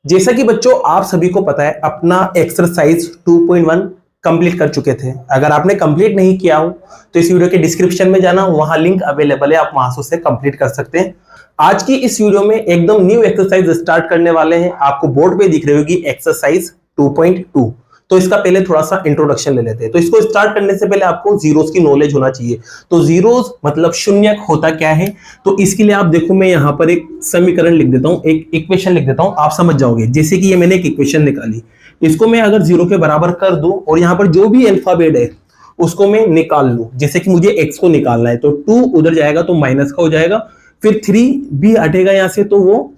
जैसा कि बच्चों आप सभी को पता है अपना एक्सरसाइज 2.1 कंप्लीट कर चुके थे। अगर आपने कंप्लीट नहीं किया हो तो इस वीडियो के डिस्क्रिप्शन में जाना, वहां लिंक अवेलेबल है, आप वहां से उसे कंप्लीट कर सकते हैं। आज की इस वीडियो में एकदम न्यू एक्सरसाइज स्टार्ट करने वाले हैं। आपको बोर्ड पे दिख रही होगी एक्सरसाइज 2.2। तो इसका पहले थोड़ा सा इंट्रोडक्शन ले लेते हैं। तो इसको स्टार्ट करने से पहले आपको जीरोस की नॉलेज होना चाहिए। तो जीरोस मतलब शून्य होता क्या है, तो इसके लिए आप देखो मैं यहाँ पर एक समीकरण लिख देता हूँ, एक इक्वेशन लिख देता हूँ, आप समझ जाओगे। जैसे कि ये मैंने एक इक्वेशन निकाली, इसको मैं अगर जीरो के बराबर कर दूं और यहाँ पर जो भी अल्फाबेट है उसको मैं निकाल लूं। जैसे कि मुझे x को निकालना है तो 2 उधर जाएगा तो माइनस का हो जाएगा, फिर 3 भी हटेगा यहाँ से तो वो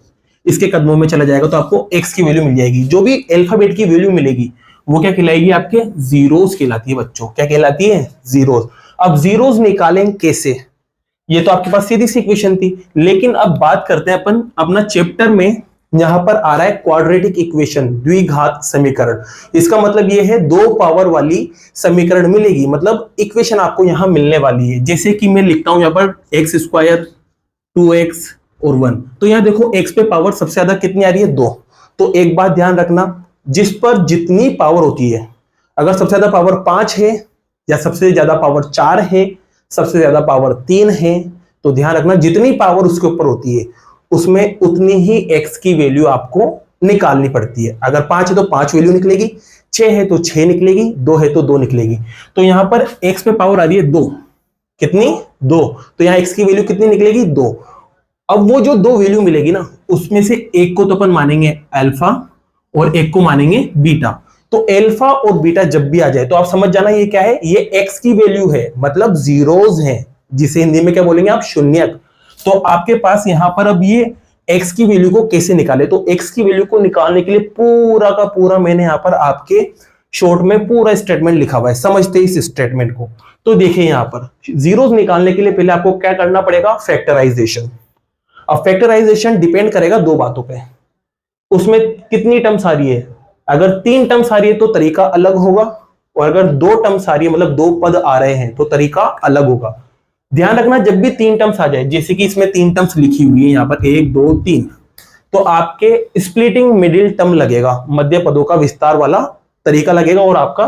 इसके कदमों में चला जाएगा, तो आपको x की वैल्यू मिल जाएगी। जो भी अल्फाबेट की वैल्यू मिलेगी वो क्या कहलाएगी, आपके जीरोस कहलाती है बच्चों। क्या कहलाती है, जीरोस। अब जीरोस निकालें कैसे, ये तो आपके पास सीधी सी इक्वेशन थी। लेकिन अब बात करते हैं अपन अपना चैप्टर में, यहां पर आ रहा है क्वाड्रेटिक इक्वेशन, द्विघात समीकरण। इसका मतलब ये है दो पावर वाली समीकरण मिलेगी, मतलब इक्वेशन आपको यहां मिलने वाली है। जैसे कि मैं लिखता हूं यहां पर एक्स स्क्वायर 2x और 1। तो यहां देखो x पे पावर सबसे ज्यादा कितनी आ रही है, 2। तो एक बात ध्यान रखना, जिस पर जितनी पावर होती है, अगर सबसे ज्यादा पावर 5 है या सबसे ज्यादा पावर 4 है, सबसे ज्यादा पावर 3 है, तो ध्यान रखना जितनी पावर उसके ऊपर होती है उसमें उतनी ही x की वैल्यू आपको निकालनी पड़ती है। अगर 5 है तो 5 वैल्यू निकलेगी, 6 है तो 6 निकलेगी, 2 है तो 2 निकलेगी। तो यहां पर x पे पावर आ रही है 2, कितनी, 2। तो यहां x की वैल्यू कितनी निकलेगी, 2। अब वो जो 2 वैल्यू मिलेगी ना, उसमें से एक को तो अपन मानेंगे अल्फा और एक को मानेंगे बीटा। तो अल्फा और बीटा जब भी आ जाए तो आप समझ जाना ये क्या है, ये x की वैल्यू है, मतलब जीरोस है, जिसे हिंदी में क्या बोलेंगे आप, शून्यक। तो आपके पास यहां पर अब ये x की वैल्यू को कैसे निकाले, तो x की वैल्यू को निकालने के लिए पूरा का पूरा मैंने यहां पर आपके शॉर्ट में पूरा स्टेटमेंट लिखा हुआ है, समझते इस स्टेटमेंट को। तो देखिए यहां पर जीरोस निकालने के लिए पहले आपको क्या करना पड़ेगा, फैक्टराइजेशन। अब फैक्टराइजेशन डिपेंड करेगा दो बातों पे, उसमें कितनी टर्म्स आ रही है। अगर 3 टर्म्स आ रही है तो तरीका अलग होगा, और अगर 2 टर्म्स आ रही है मतलब 2 पद आ रहे हैं तो तरीका अलग होगा। ध्यान रखना जब भी 3 टर्म्स आ जाए, जैसे कि इसमें 3 टर्म्स लिखी हुई है यहाँ पर 1 2 3, तो आपके स्प्लिटिंग मिडिल टर्म लगेगा, मध्य पदों का विस्तार वाला तरीका लगेगा, और आपका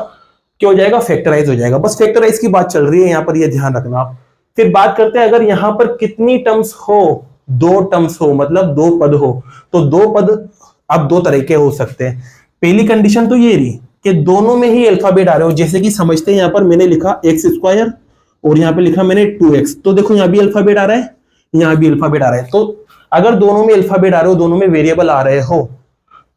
क्या हो जाएगा, फैक्टराइज हो जाएगा। बस फैक्टराइज की बात चल रही है यहाँ पर, ये ध्यान रखना आप। फिर बात करते हैं अगर यहाँ पर कितनी टर्म्स हो, 2 टर्म्स हो, मतलब 2 पद हो, तो 2 पद अब 2 तरीके हो सकते हैं। पहली कंडीशन तो ये रही कि दोनों में ही अल्फाबेट आ रहे हो, जैसे कि समझते हैं यहाँ पर मैंने लिखा एक्स स्क्वायर और यहाँ पे लिखा मैंने 2x, तो देखो यहाँ भी अल्फाबेट आ रहा है, यहाँ भी अल्फाबेट आ रहा है। तो अगर दोनों में अल्फाबेट आ रहे हो, दोनों में वेरिएबल आ रहे हो,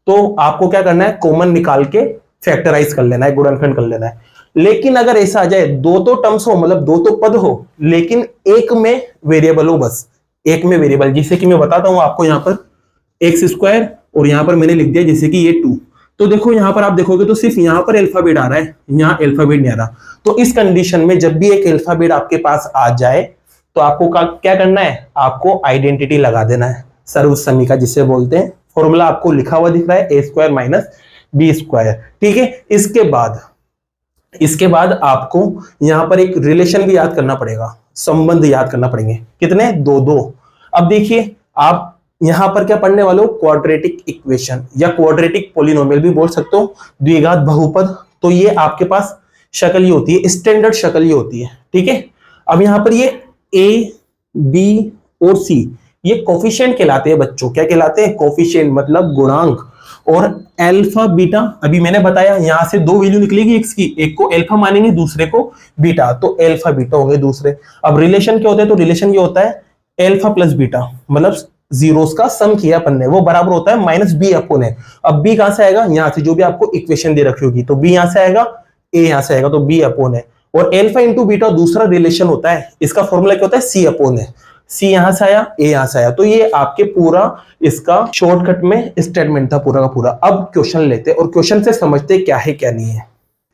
तो आपको क्या करना है, कॉमन निकाल के फैक्टराइज कर लेना है, गुणनखंड कर लेना है। लेकिन अगर ऐसा आ जाए 2 तो टर्म्स हो, मतलब 2 तो पद हो, लेकिन एक में वेरिएबल हो, बस एक में वेरिएबल, जैसे कि मैं बताता हूं आपको, यहाँ पर एक्स स्क्वायर और यहाँ पर मैंने लिख दिया जैसे कि ये 2। तो देखो यहाँ पर आप देखोगे तो सिर्फ यहाँ पर अल्फाबेट आ रहा है, यहाँ अल्फाबेट नहीं आ रहा। तो इस कंडीशन में जब भी एक अल्फाबेट आपके पास आ जाए तो आपको क्या करना है, आपको आइडेंटिटी लगा देना है, सर्वसमी का जिसे बोलते हैं। फॉर्मूला आपको लिखा हुआ दिख रहा है, ए स्क्वायर माइनस बी स्क्वायर, ठीक है। इसके बाद आपको यहाँ पर एक रिलेशन भी याद करना पड़ेगा, संबंध याद करना पड़ेंगे, कितने, 2 2। अब देखिए आप यहां पर क्या पढ़ने वाले हो, क्वाड्रेटिक इक्वेशन या क्वाड्रेटिक पॉलिनोमियल भी बोल सकते हो, द्विघात बहुपद। तो ये आपके पास शक्ल ही होती है, स्टैंडर्ड शक्ल ही होती है, ठीक है। अब यहां पर ये ए बी और सी ये कोफिशिएंट कहलाते हैं बच्चों, क्या कहलाते हैं, कोफिशिएंट मतलब गुणांक। और अल्फा बीटा अभी मैंने बताया, यहां से 2 वैल्यू निकलेगी एक्स की, एक को अल्फा मानेंगे दूसरे को बीटा, तो अल्फा बीटा हो गए दूसरे। अब रिलेशन क्या होता है, तो रिलेशन ये होता है अल्फा प्लस बीटा, मतलब जीरोस का सम किया अपन ने, वो बराबर होता है माइनस बी अपॉन ए। अब बी कहां से आएगा, यहां से जो भी आपको इक्वेशन दे रखी होगी, तो बी यहां से आएगा, ए यहां से आएगा, तो बी अपॉन ए। और अल्फा इंटू बीटा दूसरा रिलेशन होता है, इसका फॉर्मूला क्या होता है, सी अपॉन ए। सी यहां से आया, ए यहां से आया, तो ये आपके पूरा इसका शॉर्टकट में स्टेटमेंट था पूरा का पूरा। अब क्वेश्चन लेते और क्वेश्चन से समझते क्या है क्या नहीं है।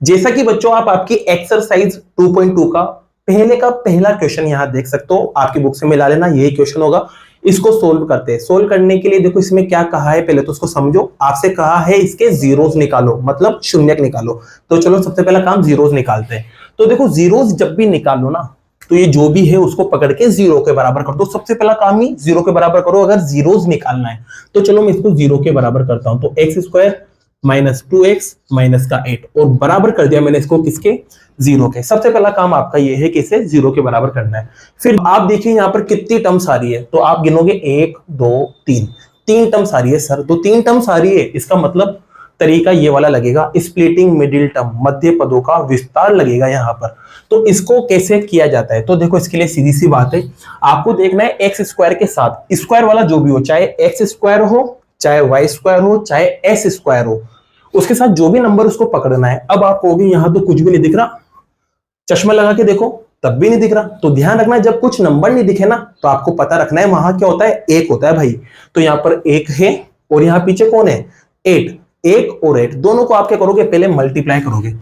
जैसा कि बच्चों आप आपकी एक्सरसाइज 2.2 का पहला क्वेश्चन यहां देख सकते हो, आपकी बुक से मिला लेना, यही क्वेश्चन होगा। इसको सोल्व करते हैं। सोल्व करने के लिए देखो इसमें क्या कहा है, पहले तो उसको समझो। आपसे कहा है इसके जीरोस निकालो, मतलब शून्यक निकालो। तो चलो सबसे पहला काम जीरोस निकालते हैं। तो देखो जीरोस जब भी निकालो ना, तो ये जो भी है उसको पकड़ के जीरो के बराबर कर दो। सबसे पहला काम ही जीरो के बराबर करो अगर जीरोस निकालना है। तो चलो मैं इसको जीरो के बराबर करता हूं। तो x square minus 2x minus का 8 और बराबर कर दिया मैंने इसको किसके, जीरो के। सबसे पहला काम आपका ये है कि इसे जीरो के बराबर करना है। फिर आप देखिए यहाँ पर कितनी टर्म्स आ रही है, तो आप गिनोगे 1 2 3, 3 टर्म्स आ रही है सर। तो 3 टर्म्स आ रही है, इसका मतलब तरीका ये वाला लगेगा, स्प्लिटिंग मिडिल टर्म, मध्य पदों का विस्तार लगेगा यहाँ पर। तो इसको कैसे किया जाता है, तो देखो इसके लिए सीधी सी बात है, आपको देखना है एक्स स्क्वायर के साथ स्क्वायर वाला जो भी हो, चाहे एक्स स्क्वायर हो, चाहे वाई स्क्वायर हो, चाहे एस स्क्वायर हो, उसके साथ जो भी नंबर उसको पकड़ना है। अब आप कहोगे यहां तो कुछ भी नहीं दिख रहा, चश्मा लगा के देखो तब भी नहीं दिख रहा। तो ध्यान रखना जब कुछ नंबर नहीं दिखे ना, तो आपको पता रखना है वहां क्या होता है, एक होता है भाई। तो यहाँ पर एक है और यहाँ पीछे कौन है, 8, 1 और 8 दोनों को आप क्या करोगे, पहले मल्टीप्लाई करोगे।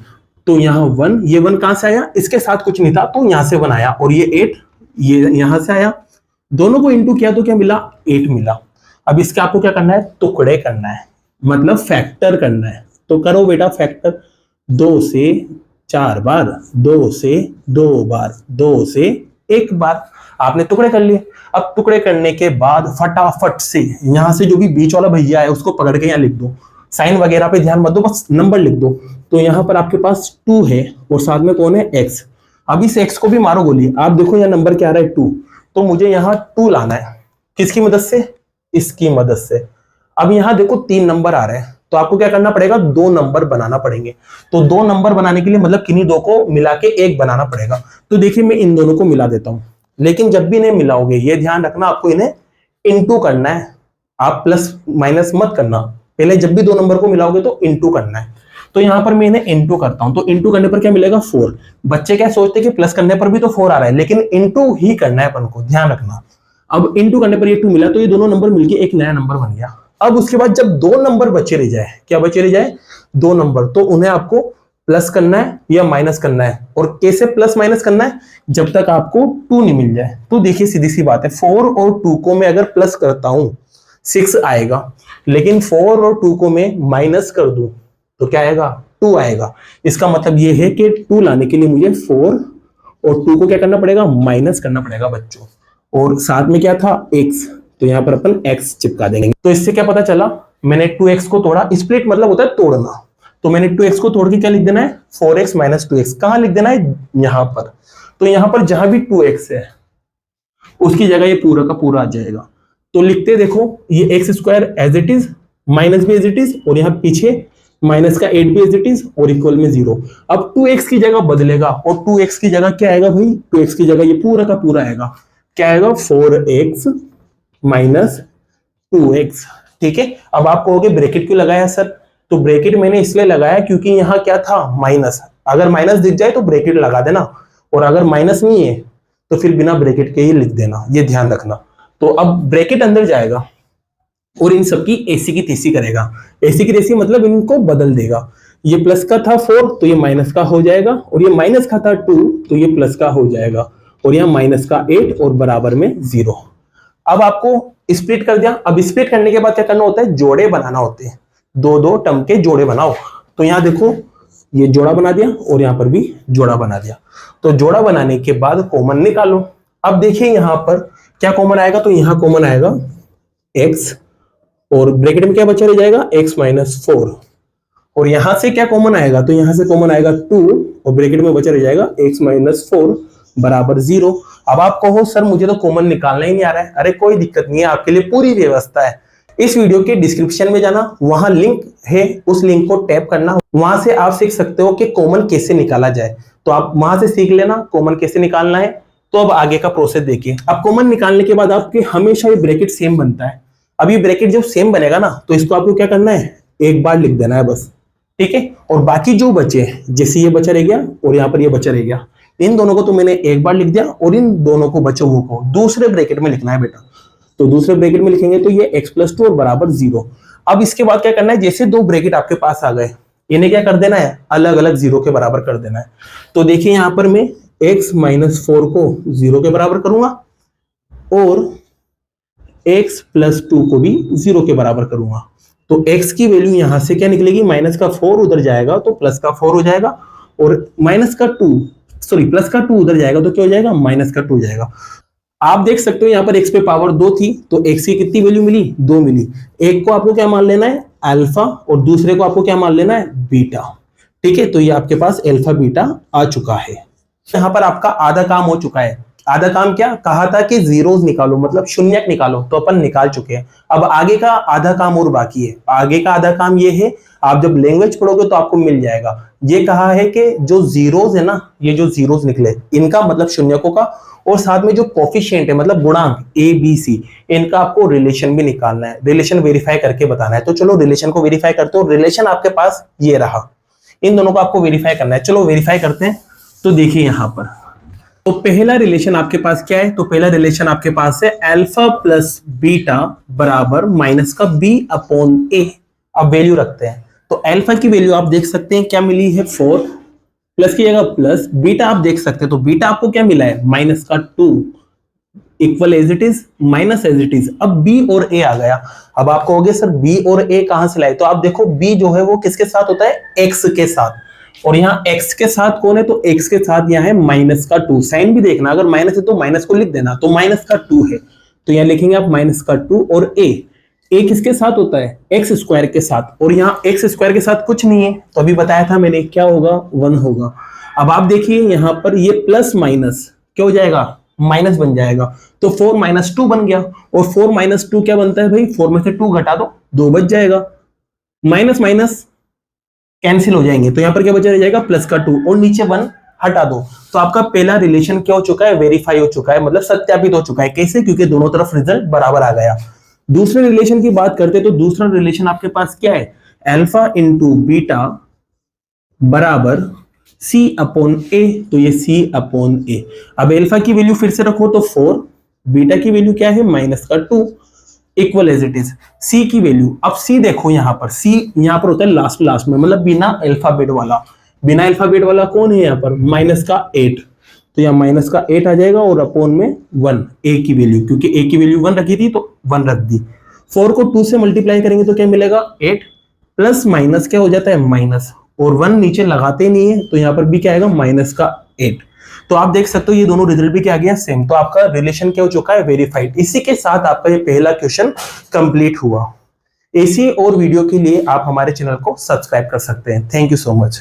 तो यहाँ 1, ये 1 कहां से आया, इसके साथ कुछ नहीं था तो यहां से 1 आया, और ये 8 ये यहां से आया, दोनों को इंटू किया तो क्या मिला, 8 मिला। अब इसके आपको क्या करना है, टुकड़े करना है, मतलब फैक्टर करना है। तो करो बेटा फैक्टर, 2 से 4 बार, 2 से 2 बार, 2 से 1 बार, आपने टुकड़े कर लिए। अब टुकड़े करने के बाद फटाफट से यहां से जो भी बीच वाला भैया है उसको पकड़ के यहाँ लिख दो, साइन वगैरह पे ध्यान मत दो, बस नंबर लिख दो। तो यहां पर आपके पास 2 है और साथ में कौन है, x। अब इस x को भी मारो गोली, आप देखो यहाँ नंबर क्या आ रहा है 2, तो मुझे यहाँ 2 लाना है, किसकी मदद से, इसकी मदद से। अब यहां देखो 3 नंबर आ रहे हैं, तो आपको क्या करना पड़ेगा, 2 नंबर बनाना पड़ेंगे। तो 2 नंबर बनाने के लिए मतलब किन्हीं दो को मिला के 1 बनाना पड़ेगा। तो देखिए मैं इन दोनों को मिला देता हूं, लेकिन जब भी इन्हें मिलाओगे ये ध्यान रखना आपको इन्हें इंटू करना है, आप प्लस माइनस मत करना, पहले जब भी 2 नंबर को मिलाओगे तो इंटू करना है। तो यहां पर मैं इन्हें इंटू करता हूं, तो इंटू करने पर क्या मिलेगा, 4। बच्चे क्या सोचते हैं कि प्लस करने पर भी तो 4 आ रहा है, लेकिन इंटू ही करना है अपन को, ध्यान रखना। अब इंटू करने पर ये 2 मिला, तो ये दोनों नंबर मिलके एक नया नंबर बन गया। अब उसके बाद जब 2 नंबर बचे रह जाए, क्या बचे रह जाए, 2 नंबर, तो उन्हें आपको प्लस करना है या माइनस करना है। और कैसे प्लस माइनस करना है, जब तक आपको 2 नहीं मिल जाए। तो देखिए सीधी सी बात है, 4 और 2 को मैं अगर प्लस करता हूं 6 आएगा, लेकिन 4 और 2 को मैं माइनस कर दूं तो क्या आएगा, 2 आएगा। इसका मतलब ये है कि 2 लाने के लिए मुझे 4 और 2 को क्या करना पड़ेगा, माइनस करना पड़ेगा बच्चों। और साथ में क्या था, x, तो यहां पर अपन x चिपका देंगे। तो इससे क्या पता चला, मैंने 2x को तोड़ा, स्प्लिट मतलब होता है तोड़ना, तो मैंने 2x को तोड़ के क्या लिख देना है, 4x माइनस 2x। कहां लिख देना है, यहां पर। तो यहां पर जहां भी 2x है उसकी जगह ये पूरा का पूरा आ जाएगा। तो लिखते देखो, ये x square as it is, minus भी एज इट इज, और यहाँ पीछे माइनस का 8 भी एज इट इज, और इक्वल में 0। अब 2x की जगह बदलेगा, और 2x की जगह क्या आएगा भाई, 2x की जगह ये पूरा का पूरा आएगा, क्या आएगा, 4x माइनस 2x। ठीक है। अब आप कहोगे ब्रैकेट क्यों लगाया सर, तो ब्रैकेट मैंने इसलिए लगाया क्योंकि यहाँ क्या था, माइनस। अगर माइनस दिख जाए तो ब्रैकेट लगा देना, और अगर माइनस नहीं है तो फिर बिना ब्रैकेट के ही लिख देना, ये ध्यान रखना। तो अब ब्रैकेट अंदर जाएगा और इन सबकी एसी की तीसी करेगा। एसी की तीसी मतलब इनको बदल देगा, ये प्लस का था 4 तो ये माइनस का हो जाएगा, और ये माइनस का था 2 तो ये प्लस का हो जाएगा, और यहाँ माइनस का 8 और बराबर में 0। अब आपको स्प्लिट कर दिया। अब स्प्लिट करने के बाद क्या करना होता है, जोड़े बनाना होते हैं, 2-2 टर्म के जोड़े बनाओ। तो यहाँ देखो ये जोड़ा बना दिया और यहाँ पर भी जोड़ा बना दिया। तो जोड़ा बनाने के बाद कॉमन निकालो। अब देखिए यहाँ पर क्या कॉमन आएगा, तो यहाँ कॉमन आएगा x, और ब्रैकेट में क्या बचा रह जाएगा, x माइनस 4, और यहां से क्या कॉमन आएगा, तो यहां से कॉमन आएगा 2, और ब्रैकेट में बचा रह जाएगा x माइनस 4 बराबर 0। अब आप कहो सर मुझे तो कॉमन निकालना ही नहीं आ रहा है, अरे कोई दिक्कत नहीं है, आपके लिए पूरी व्यवस्था है। इस वीडियो के डिस्क्रिप्शन में जाना, वहां लिंक है, उस लिंक को टैप करना, वहां से आप सीख सकते हो कि कॉमन कैसे निकाला जाए। तो आप वहां से सीख लेना कॉमन कैसे निकालना है। तो अब आगे का प्रोसेस देखिए। अब कॉमन निकालने के बाद आपके हमेशा ये ब्रैकेट सेम बनता है। अब ये ब्रैकेट जब सेम बनेगा ना, तो इसको आपको क्या करना है, एक बार लिख देना है बस, ठीक है। और बाकी जो बचे, जैसे ये बचा रह गया और यहाँ पर ये बचा रह गया, इन दोनों को तो मैंने एक बार लिख दिया, और इन दोनों को बचे हुए को दूसरे ब्रैकेट में लिखना है बेटा। तो दूसरे ब्रैकेट में लिखेंगे तो ये x प्लस 2 और बराबर 0। अब इसके बाद क्या करना है, जैसे 2 ब्रैकेट आपके पास आ गए, इन्हें क्या कर देना है, अलग अलग 0 के बराबर कर देना है। तो देखिए यहाँ पर मैं x माइनस 4 को 0 के बराबर करूंगा, और x प्लस 2 को भी 0 के बराबर करूंगा। तो x की वैल्यू यहां से क्या निकलेगी, माइनस का 4 उधर जाएगा तो प्लस का 4 हो जाएगा, और माइनस का 2 सॉरी प्लस का 2 उधर जाएगा तो क्या हो जाएगा, माइनस का 2 हो जाएगा। आप देख सकते हो यहाँ पर x पे पावर 2 थी तो x की कितनी वैल्यू मिली, 2 मिली। एक को आपको क्या मान लेना है, अल्फा, और दूसरे को आपको क्या मान लेना है, बीटा। ठीक है, तो ये आपके पास अल्फा बीटा आ चुका है। यहाँ पर आपका आधा काम हो चुका है। आधा काम क्या कहा था कि जीरोस निकालो, मतलब शून्यक निकालो, तो अपन निकाल चुके हैं। अब आगे का आधा काम और बाकी है। आगे का आधा काम ये है, आप जब लैंग्वेज पढ़ोगे तो आपको मिल जाएगा। ये कहा है कि जो जीरोस है ना, ये जो जीरोस निकले इनका मतलब शून्यकों का, और साथ में जो कोफिशिएंट है मतलब गुणांक ए बी सी, इनका आपको रिलेशन भी निकालना है, रिलेशन वेरीफाई करके बताना है। तो चलो रिलेशन को वेरीफाई करते हो। रिलेशन आपके पास ये रहा, इन दोनों को आपको वेरीफाई करना है। चलो वेरीफाई करते हैं। तो देखिए यहां पर तो पहला रिलेशन आपके पास क्या है, तो पहला रिलेशन आपके पास है अल्फा प्लस बीटा बराबर माइनस का बी अपॉन ए। अब वैल्यू रखते हैं तो अल्फा की वैल्यू आप देख सकते हैं क्या मिली है, 4, प्लस की जगह प्लस, बीटा आप देख सकते हैं तो बीटा आपको क्या मिला है, माइनस का 2, equal as it is minus as it is. अब बी और ए आ गया। अब आप कहोगे सर बी और ए कहां से लाए, तो आप देखो बी जो है वो किसके साथ होता है, एक्स के साथ, और यहाँ x के साथ कौन है, तो x के साथ यहाँ है माइनस का 2। साइन भी देखना, अगर माइनस है तो माइनस को लिख देना, तो माइनस का 2 है तो यहाँ लिखेंगे आप माइनस का 2। और a किसके साथ होता है, एक्स स्क्वायर के साथ, और यहाँ एक्स स्क्वायर के साथ कुछ नहीं है तो अभी बताया था मैंने क्या होगा, 1 होगा। अब आप देखिए यहाँ पर ये प्लस माइनस क्या हो जाएगा, माइनस बन जाएगा, तो 4 माइनस 2 बन गया। और 4 माइनस 2 क्या बनता है भाई, 4 में से 2 घटा दो, 2 बच जाएगा। माइनस माइनस कैंसिल हो जाएंगे तो यहाँ पर क्या बचा रह जाएगा, प्लस का 2, और नीचे 1 हटा दो। तो आपका पहला रिलेशन क्या हो चुका है, वेरीफाई हो चुका है, मतलब सत्यापित हो चुका है। कैसे, क्योंकि दोनों तरफ रिजल्ट बराबर आ गया। दूसरे रिलेशन की बात करते तो दूसरा रिलेशन आपके पास क्या है, अल्फा इंटू बीटा बराबर सी अपॉन ए, तो ये सी अपॉन ए। अब अल्फा की वैल्यू फिर से रखो तो 4, बीटा की वैल्यू क्या है, माइनस का 2, इक्वल एज इट इज। सी की वैल्यू, अब सी देखो यहाँ पर, सी यहाँ पर होता है लास्ट में, मतलब बिना अल्फाबेट वाला। बिना अल्फाबेट वाला कौन है यहाँ पर, माइनस का 8, तो यहाँ माइनस का 8 आ जाएगा, और अपॉन में 1 ए की वैल्यू, क्योंकि ए की वैल्यू 1 रखी थी तो 1 रख दी। 4 को 2 से मल्टीप्लाई करेंगे तो क्या मिलेगा, 8, प्लस माइनस क्या हो जाता है, माइनस, और 1 नीचे लगाते नहीं है तो यहाँ पर भी क्या आएगा, माइनस का 8। तो आप देख सकते हो ये दोनों रिजल्ट भी क्या आ गया, सेम। तो आपका रिलेशन क्या हो चुका है, वेरीफाइड। इसी के साथ आपका ये पहला क्वेश्चन कंप्लीट हुआ। ऐसी और वीडियो के लिए आप हमारे चैनल को सब्सक्राइब कर सकते हैं। Thank you so much.